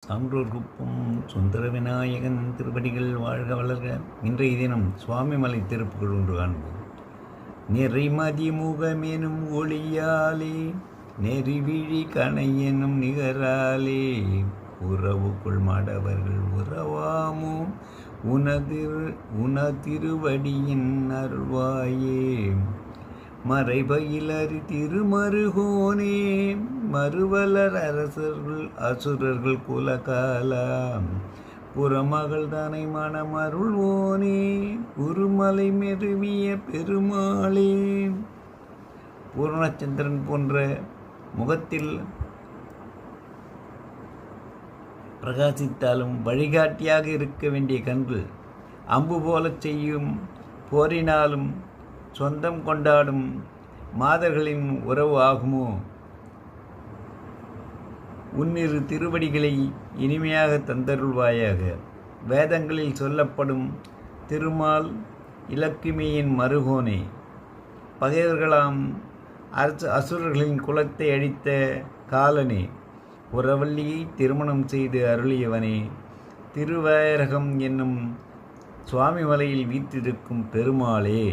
சான்றோர் குப்பம் சுந்தர விநாயகன் திருவடிகள் வாழ்க வளர்க. இன்றைய தினம் சுவாமிமலை திருப்புகள் ஒன்று காண்போம். நிறைமதி முகமெனும் ஒளியாலே நெறிவிழி கணை எனும் நிகராலே உறவுக்குள் மாடவர்கள் உறவாமோ உனதிருவடியின் அருள்வாயே. மறைபயிலறி திருமருகோனே மறுவலர் அரசர்கள் அசுரர்கள் குலகாலாம் புறமகள் தானை மணமருள்வோனே குருமலை மெருவிய பெருமாளே. பூர்ணச்சந்திரன் போன்ற முகத்தில் பிரகாசித்தாலும் வழிகாட்டியாக இருக்க வேண்டிய கண்கள் அம்பு போலச் செய்யும் போரினாலும் சொந்தம் கொண்டாடும் மாதர்களின் உறவு ஆகுமோ? உன்னிரு திருவடிகளை இனிமையாக தந்தருள்வாயாக. வேதங்களில் சொல்லப்படும் திருமால் இலக்குமியின் மருகோனே, பகைவர்களாம் அசுரர்களின் குலத்தை அழித்த காலனே, புறவள்ளியை திருமணம் செய்து அருளியவனே, திருவாயரகம் என்னும் சுவாமிமலையில் வீற்றிருக்கும் பெருமாளே.